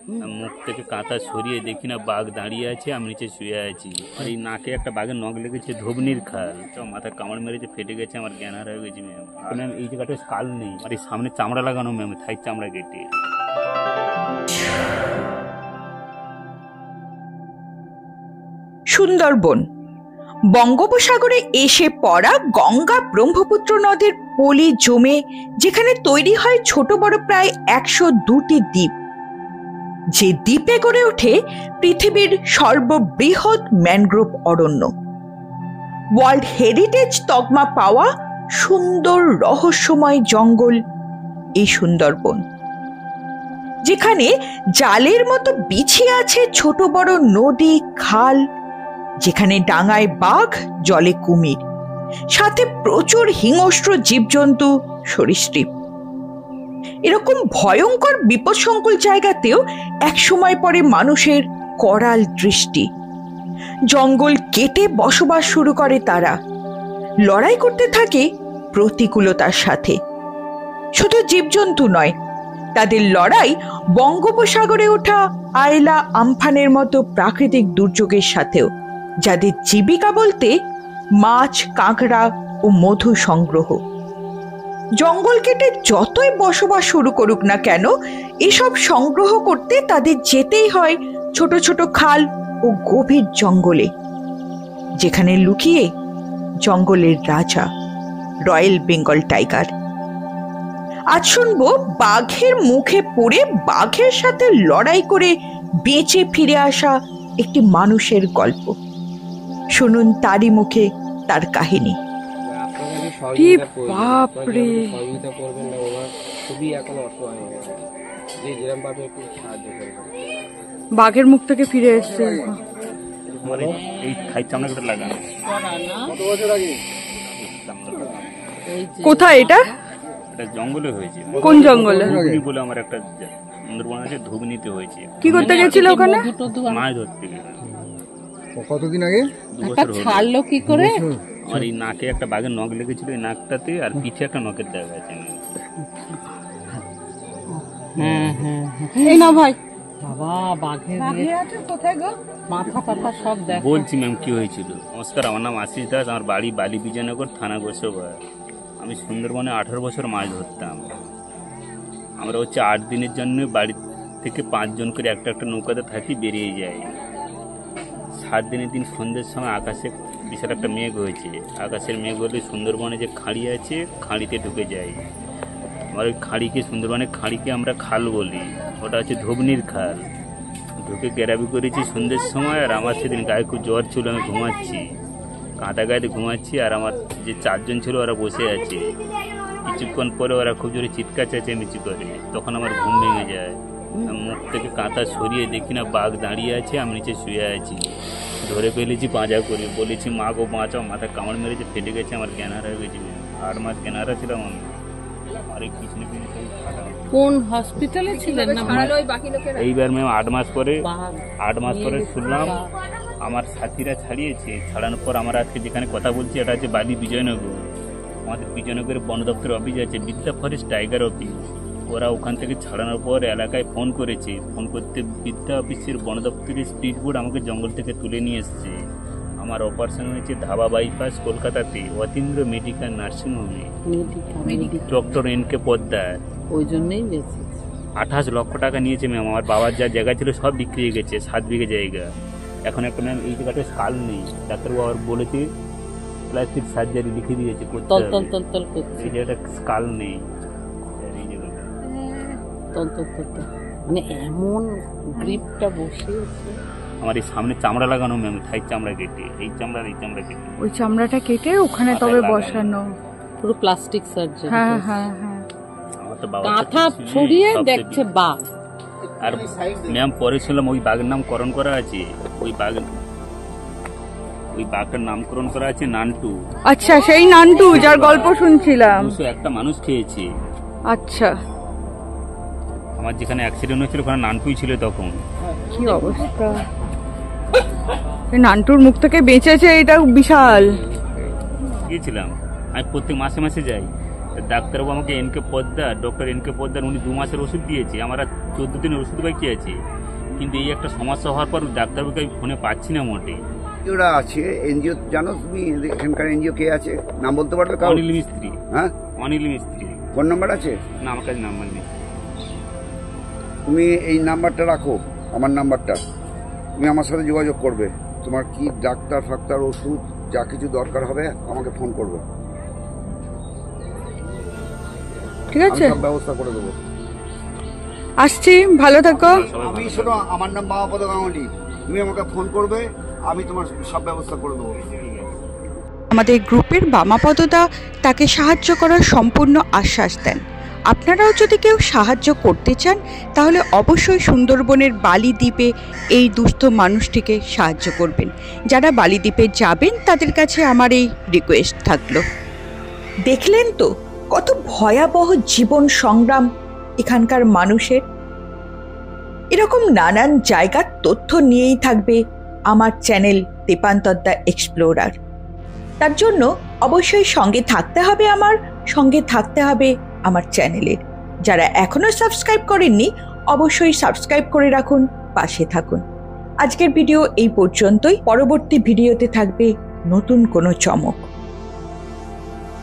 মুখ থেকে কাঁথা সরিয়ে দেখি না বাঘ দাঁড়িয়ে আছে, আমি নিচে শুয়ে আছি। আর এই নাকে একটা বাঘের নখ লেগেছে, ধবনির খাল, মাথায় কামড় মেরেছে, ফেটে গেছে, আমার জ্ঞান হারা হয়ে গেছে ম্যাম। ম্যাম এই জায়গাটা স্কাল নেই, আর এই সামনে চামড়া লাগানো ম্যাম, থাই চামড়া কেটে। সুন্দরবন বঙ্গোপসাগরে এসে পড়া গঙ্গা ব্রহ্মপুত্র নদের পলি জমে যেখানে তৈরি হয় ছোট বড় প্রায় 102টি দ্বীপ, যে দ্বীপে গড়ে ওঠে পৃথিবীর সর্ববৃহৎ ম্যানগ্রোভ অরণ্য। ওয়ার্ল্ড হেরিটেজ তকমা পাওয়া সুন্দর রহস্যময় জঙ্গল এই সুন্দরবন, যেখানে জালের মতো বিছিয়ে আছে ছোট বড় নদী খাল, যেখানে ডাঙায় বাঘ, জলে কুমির, সাথে প্রচুর হিংস্র জীবজন্তু, সরীসৃপ। এরকম ভয়ঙ্কর বিপদসংকুল জায়গাতেও একসময় পরে মানুষের করাল দৃষ্টি। জঙ্গল কেটে বসবাস শুরু করে তারা, লড়াই করতে থাকে প্রতিকূলতার সাথে। শুধু জীবজন্তু নয়, তাদের লড়াই বঙ্গোপসাগরে ওঠা আয়লা, আমফানের মতো প্রাকৃতিক দুর্যোগের সাথেও, যাদের জীবিকা বলতে মাছ, কাঁকড়া ও মধু সংগ্রহ। জঙ্গল কেটে যতই বসবাস শুরু করুক না কেন, এসব সংগ্রহ করতে তাদের যেতেই হয় ছোট ছোট খাল ও গভীর জঙ্গলে, যেখানে লুকিয়ে জঙ্গলের রাজা, রয়্যাল বেঙ্গল টাইগার। আজ শুনবো বাঘের মুখে পড়ে বাঘের সাথে লড়াই করে বেঁচে ফিরে আসা একটি মানুষের গল্প। শুনুন তারই মুখে তার কাহিনী। বাঘের মুখ থেকে ফিরে এসছে, কোথায় এটা? জঙ্গলে হয়েছে। কোন জঙ্গলে? বলে আমার একটা সুন্দরবন আছে, ধুবনিতে হয়েছে। কি করতে গেছিল ওখানে? মাছ ধরতে গেছে। কতদিন আগে? ছাড়লো কি করে? আমার এই নাকে একটা বাঘের নখ লেগেছিল, এই নাকটাতে, আর পিঠে একটা নখের দাগ আছে। এই না ভাই, বলছি ম্যাম কি হয়েছিল। নমস্কার, আমার নাম আশিস দাস, আমার বাড়ি বালি বিজয়নগর, থানা গোসাবা। আমি সুন্দরবনে 18 বছর মাছ ধরতাম। আমরা হচ্ছে 8 দিনের জন্য বাড়ি থেকে 5 জন করে একটা একটা নৌকাতে থাকি, বেরিয়ে যাই। 7 দিনের দিন সন্ধ্যের সময় আকাশে বিশাল একটা মেঘ হয়েছে। আকাশের মেঘ হলে সুন্দরবনে যে খাঁড়ি আছে, খাঁড়িতে ঢুকে যাই। আমার ওই খাঁড়িকে, সুন্দরবনের খাঁড়িকে আমরা খাল বলি, ওটা হচ্ছে ধবনির খাল। ঢুকে গ্যারাবি করেছি সন্ধ্যের সময়। আর আমার সেদিন গায়ে খুব জ্বর ছিল, আমি ঘুমাচ্ছি, কাঁটা গায়ে ঘুমাচ্ছি। আর আমার যে 4 জন ছিল ওরা বসে আছে। কিছুক্ষণ পরে ওরা খুব জোরে চিৎকার চেঁচামেচি করে, তখন আমার ঘুম ভেঙে যায়। মুখ থেকে কাঁথা সরিয়ে দেখি না বাঘ দাঁড়িয়ে আছে, আমি নিচে শুয়ে আছি। ধরে ফেলেছি পাঁজা করে, বলেছি মা গো বাঁচাও, মাথায় কামড় মেরেছে, ফেটে গেছে, আমার জ্ঞান হারা হয়ে গেছে। 8 মাস জ্ঞান হারা ছিলাম আমি। কোন হসপিটালে ছিলেন? এইবার ম্যাম 8 মাস পরে শুনলাম আমার সাথীরা ছাড়িয়েছে। ছাড়ানোর পর আমরা আজকে যেখানে কথা বলছি, এটা হচ্ছে বালি বিজয়নগর। আমাদের বিজয়নগরের বন দপ্তরের অফিস আছে, বিদ্যা ফরেস্ট টাইগার অফিস। ওরা ওখান থেকে ছাড়ানোর পর এলাকায় ফোন করেছে। ফোন করতে বিদ্যা অফিসের বন দপ্তরের স্পিড বোট আমাকে জঙ্গল থেকে তুলে নিয়ে এসছে। আমার অপারেশন হয়েছে ধাবা বাইপাস, কলকাতাতে, অতীন্দ্র মেডিকেল নার্সিংহোমে, ডক্টর NK পোদ্দার। ওই জন্যই বেশি 28 লক্ষ টাকা নিয়েছে ম্যাম। আমার বাবার যা জায়গা ছিল সব বিক্রি হয়ে গেছে, 7 বিঘে জায়গা। এখন একটা ম্যাম এই জায়গাটা স্কাল নেই, ডাক্তারবাবু আবার বলেছে প্লাস্টিক সার্জারি লিখে দিয়েছে করতে হবে। এই জায়গাটা স্কাল নেই, এই জায়গাটা মানে এমন গ্রিপটা বসিয়েছে। আমার এই সামনে চামড়া লাগানো ম্যাম, থাই চামড়া কেটে, এই চামড়া কেটে, ওই চামড়াটা কেটে ওখানে তবে বসানো, পুরো প্লাস্টিক সার্জারি। হ্যাঁ হ্যাঁ হ্যাঁ, কাঁথা ছড়িয়ে দেখছে বাঘ। আর ম্যাম পরে শুনলাম ওই বাঘের নামকরণ করা আছে, ওই বাঘটার নামকরণ করা আছে নান্টু। আচ্ছা, সেই নান্টু যার গল্প শুনছিলাম। 201টা মানুষ খেয়েছে। আচ্ছা, আমার যেখানে অ্যাক্সিডেন্ট হয়েছিল ওখানে নান্টুই ছিল তখন। কি অবস্থা! নান্টুর মুখ থেকে বেঁচেছে, এটা বিশাল। গিয়েছিলাম আমি, প্রত্যেক মাসে মাসে যাই। ডাক্তারবাবু আমাকে N K Poddar, doctor N K Poddar, উনি 2 মাসের ওষুধ দিয়েছে, আমার আর 14 দিনের ওষুধ বাকি আছে। কিন্তু এই একটা সমস্যা হওয়ার পর ডাক্তারবাবুকে আমি ফোনে পাচ্ছি না মোটে। ওরা আছে এনজিও, জানো তুমি এখানকার এনজিও কে আছে, নাম বলতে পারবে? অনিল মিস্ত্রি। হ্যাঁ, অনিল মিস্ত্রি। ফোন নাম্বার আছে? না, আমার কাছে নাম্বার নেই। তুমি এই নাম্বারটা রাখো, আমার নাম্বারটা। তুমি আমার সাথে যোগাযোগ করবে, তোমার কি ডাক্তার ফাক্তার ওষুধ যা কিছু দরকার হবে আমাকে ফোন করবে, ঠিক আছে? সব ব্যবস্থা করে দেবো। আসছি, ভালো থাকো। আমি শোনো, আমার নাম বাবাপদ গাঙ্গুলি, তুমি আমাকে ফোন করবে, আমি তোমার সব ব্যবস্থা করে দেবো। আমাদের গ্রুপের বামাপদদা তাকে সাহায্য করার সম্পূর্ণ আশ্বাস দেন। আপনারাও যদি কেউ সাহায্য করতে চান তাহলে অবশ্যই সুন্দরবনের বালি দ্বীপে এই দুস্থ মানুষটিকে সাহায্য করবেন। যারা বালি দ্বীপে যাবেন তাদের কাছে আমার এই রিকোয়েস্ট থাকলো। দেখলেন তো কত ভয়াবহ জীবন সংগ্রাম এখানকার মানুষের। এরকম নানান জায়গার তথ্য নিয়েই থাকবে আমার চ্যানেল দীপান্তর দ্য এক্সপ্লোরার। তার জন্য অবশ্যই সঙ্গে থাকতে হবে, সঙ্গে থাকতে হবে আমার চ্যানেলের। যারা এখনো সাবস্ক্রাইব করেননি অবশ্যই সাবস্ক্রাইব করে রাখুন, পাশে থাকুন। আজকের ভিডিও এই পর্যন্তই। পরবর্তী ভিডিওতে থাকবে নতুন কোনো চমক।